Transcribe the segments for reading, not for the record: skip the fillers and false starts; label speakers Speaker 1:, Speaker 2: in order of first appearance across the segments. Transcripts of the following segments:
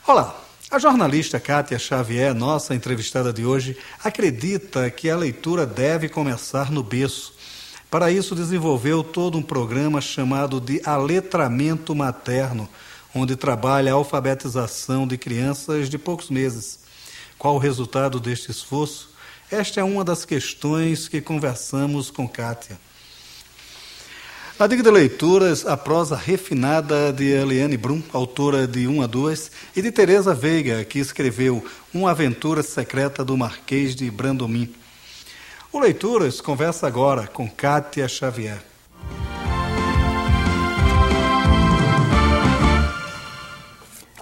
Speaker 1: Olá, a jornalista Kátia Xavier, nossa entrevistada de hoje, acredita que a leitura deve começar no berço. Para isso, desenvolveu todo um programa chamado de aletramento materno, onde trabalha a alfabetização de crianças de poucos meses. Qual o resultado deste esforço? Esta é uma das questões que conversamos com Kátia. Na dica de leituras, a prosa refinada de Eliane Brum, autora de 1 a 2, e de Teresa Veiga, que escreveu Uma Aventura Secreta do Marquês de Brandomim. O Leituras conversa agora com Kátia Xavier.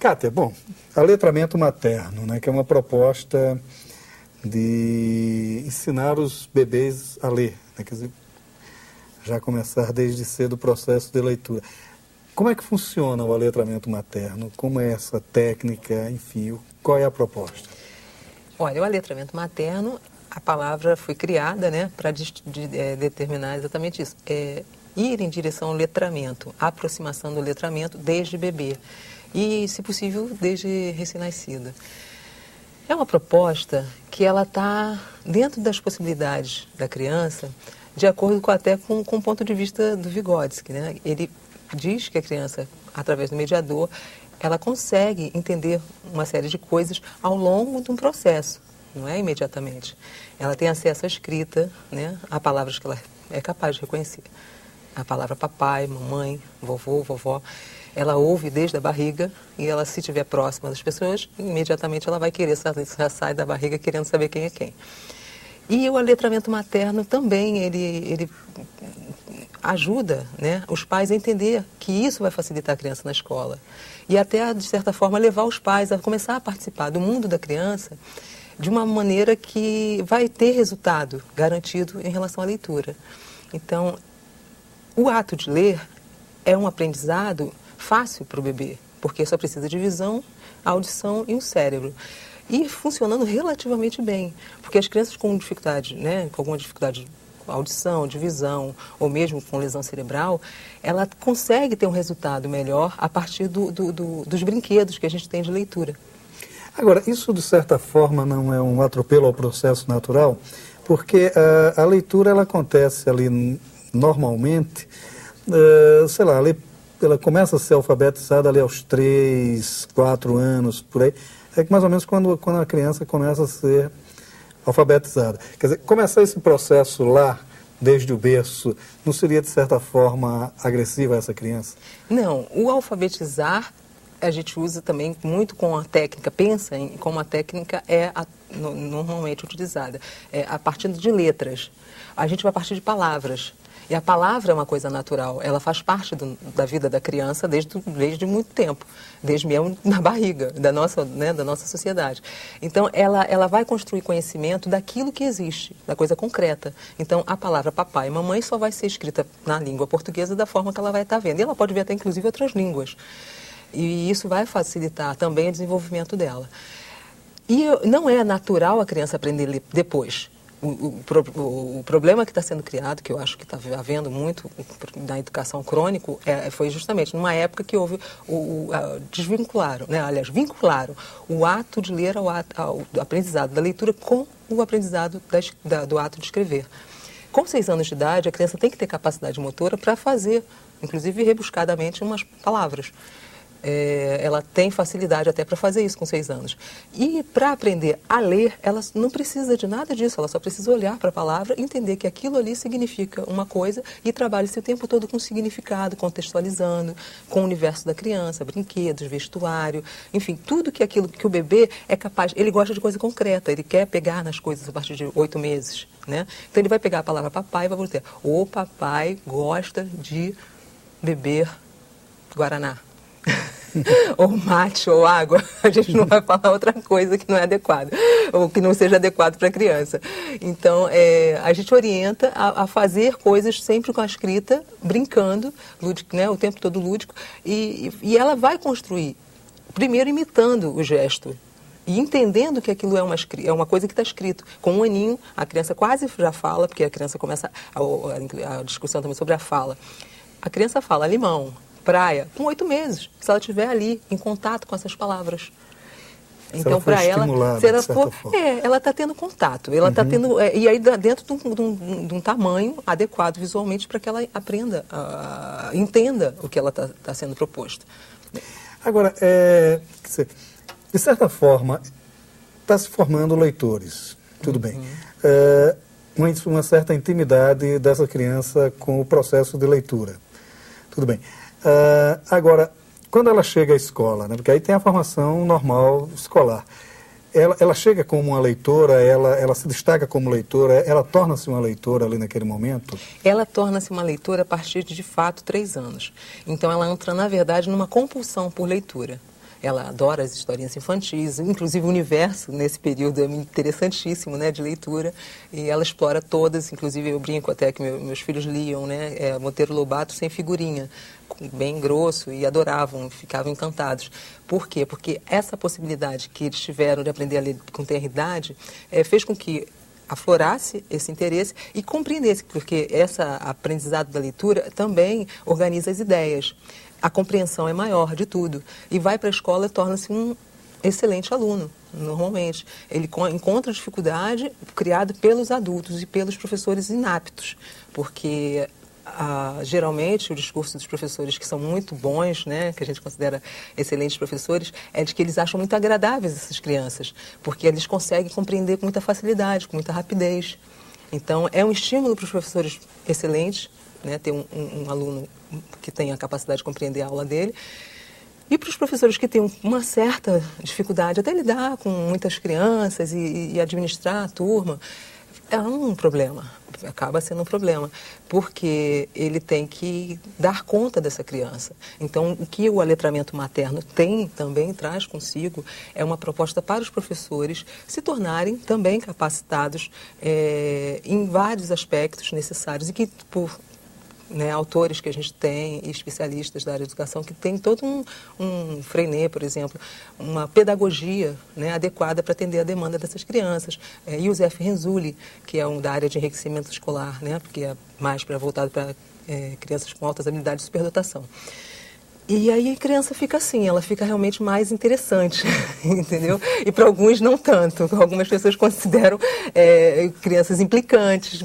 Speaker 1: Kátia, bom, aletramento materno, né, que é uma proposta de ensinar os bebês a ler, né, quer dizer, já começar desde cedo o processo de leitura. Como é que funciona o aletramento materno? Como é essa técnica? Enfim, qual é a proposta?
Speaker 2: Olha, o aletramento materno, a palavra foi criada, né, para determinar exatamente isso. Ir em direção ao letramento, a aproximação do letramento desde bebê. E, se possível, desde recém-nascida. É uma proposta que ela está dentro das possibilidades da criança, de acordo com o ponto de vista do Vygotsky, né? Ele diz que a criança, através do mediador, ela consegue entender uma série de coisas ao longo de um processo, não é imediatamente. Ela tem acesso à escrita, né? A palavras que ela é capaz de reconhecer. A palavra papai, mamãe, vovô, vovó. Ela ouve desde a barriga e ela, se estiver próxima das pessoas, imediatamente ela vai querer, já sai da barriga querendo saber quem é quem. E o aletramento materno também, ele ajuda, né, os pais a entender que isso vai facilitar a criança na escola. E até, de certa forma, levar os pais a começar a participar do mundo da criança de uma maneira que vai ter resultado garantido em relação à leitura. Então, o ato de ler é um aprendizado fácil para o bebê, porque só precisa de visão, audição e um cérebro. E funcionando relativamente bem, porque as crianças com dificuldade, né, com alguma dificuldade de audição, de visão, ou mesmo com lesão cerebral, ela consegue ter um resultado melhor a partir dos brinquedos que a gente tem de leitura.
Speaker 1: Agora, isso de certa forma não é um atropelo ao processo natural, porque a leitura ela acontece ali normalmente, sei lá, ela começa a ser alfabetizada ali aos 3, 4 anos, por aí. É que mais ou menos quando a criança começa a ser alfabetizada. Quer dizer, começar esse processo lá, desde o berço, não seria de certa forma agressiva a essa criança?
Speaker 2: Não, o alfabetizar a gente usa também muito com a técnica, pensa em como a técnica é normalmente utilizada. A partir de letras. A gente vai partir de palavras. E a palavra é uma coisa natural, ela faz parte da vida da criança desde muito tempo, desde mesmo na barriga da nossa sociedade. Então, ela vai construir conhecimento daquilo que existe, da coisa concreta. Então, a palavra papai e mamãe só vai ser escrita na língua portuguesa da forma que ela vai estar vendo. E ela pode ver até, inclusive, outras línguas. E isso vai facilitar também o desenvolvimento dela. E não é natural a criança aprender a ler depois. O problema que está sendo criado, que eu acho que está havendo muito na educação crônico, foi justamente numa época que houve desvincularam, né? Aliás, vincularam o ato de ler ao aprendizado da leitura com o aprendizado do ato de escrever. Com 6 anos de idade, a criança tem que ter capacidade motora para fazer, inclusive rebuscadamente, umas palavras. Ela tem facilidade até para fazer isso com 6 anos. E para aprender a ler, ela não precisa de nada disso, ela só precisa olhar para a palavra, entender que aquilo ali significa uma coisa e trabalha-se o tempo todo com significado, contextualizando, com o universo da criança, brinquedos, vestuário, enfim, tudo aquilo que o bebê é capaz, ele gosta de coisa concreta, ele quer pegar nas coisas a partir de 8 meses, né? Então ele vai pegar a palavra papai e vai dizer, o papai gosta de beber guaraná. Ou mate, ou água, a gente não vai falar outra coisa que não é adequada, ou que não seja adequado para a criança. Então, a gente orienta a fazer coisas sempre com a escrita, brincando, lúdico, né, o tempo todo lúdico, e ela vai construir, primeiro imitando o gesto, e entendendo que aquilo é uma coisa que está escrito. Com 1 aninho, a criança quase já fala, porque a criança começa a discussão também sobre a fala. A criança fala limão, praia, com 8 meses, se ela estiver ali, em contato com essas palavras. Então, para ela, se ela for, ela está tendo contato, ela está tendo, e aí dentro de um tamanho adequado visualmente para que ela aprenda, entenda o que ela está sendo proposto.
Speaker 1: Agora, de certa forma, está se formando leitores, tudo bem. Uma certa intimidade dessa criança com o processo de leitura, tudo bem. Agora, quando ela chega à escola, né, porque aí tem a formação normal escolar, ela chega como uma leitora, ela se destaca como leitora, ela torna-se uma leitora ali naquele momento? Ela
Speaker 2: torna-se uma leitora a partir de fato 3 anos. Então ela entra, na verdade, numa compulsão por leitura. Ela adora as historinhas infantis, inclusive o universo nesse período é interessantíssimo, né, de leitura, e ela explora todas, inclusive eu brinco até que meus filhos liam, né, Monteiro Lobato sem figurinha, bem grosso, e adoravam, ficavam encantados. Por quê? Porque essa possibilidade que eles tiveram de aprender a ler com tenra idade fez com que aflorasse esse interesse e compreendesse, porque esse aprendizado da leitura também organiza as ideias. A compreensão é maior de tudo. E vai para a escola e torna-se um excelente aluno, normalmente. Ele encontra dificuldade criada pelos adultos e pelos professores inaptos, porque geralmente o discurso dos professores que são muito bons, né, que a gente considera excelentes professores, é de que eles acham muito agradáveis essas crianças, porque eles conseguem compreender com muita facilidade, com muita rapidez. Então, é um estímulo para os professores excelentes, né, ter um aluno que tenha a capacidade de compreender a aula dele. E para os professores que têm uma certa dificuldade até lidar com muitas crianças e administrar a turma, é um problema, acaba sendo um problema, porque ele tem que dar conta dessa criança. Então, o que o aletramento materno também traz consigo é uma proposta para os professores se tornarem também capacitados em vários aspectos necessários e que, autores que a gente tem e especialistas da área de educação que tem todo um Freinet, por exemplo, uma pedagogia, né, adequada para atender a demanda dessas crianças. Youssef Renzulli, que é da área de enriquecimento escolar, né, porque é mais voltado para crianças com altas habilidades de superdotação. E aí a criança fica assim, ela fica realmente mais interessante, entendeu? E para alguns não tanto. Algumas pessoas consideram crianças implicantes,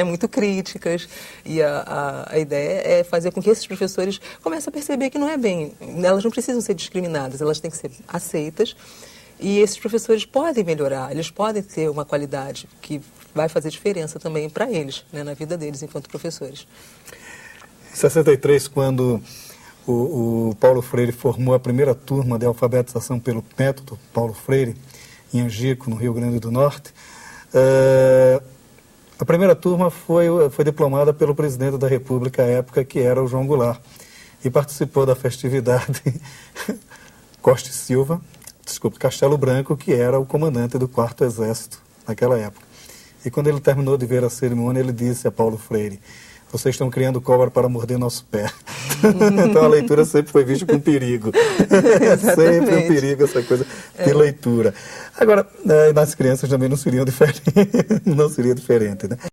Speaker 2: muito críticas. E a ideia é fazer com que esses professores comecem a perceber que não é bem. Elas não precisam ser discriminadas, elas têm que ser aceitas. E esses professores podem melhorar, eles podem ter uma qualidade que vai fazer diferença também para eles, né, na vida deles enquanto professores.
Speaker 1: Em 63, quando o Paulo Freire formou a primeira turma de alfabetização pelo método Paulo Freire, em Angico, no Rio Grande do Norte, a primeira turma foi diplomada pelo presidente da República à época, que era o João Goulart, e participou da festividade Castelo Branco, que era o comandante do 4º Exército naquela época. E quando ele terminou de ver a cerimônia, ele disse a Paulo Freire: "Vocês estão criando cobra para morder nosso pé." Então a leitura sempre foi vista com perigo. Sempre um perigo essa coisa de leitura. Agora, nas crianças também não seria diferente, né?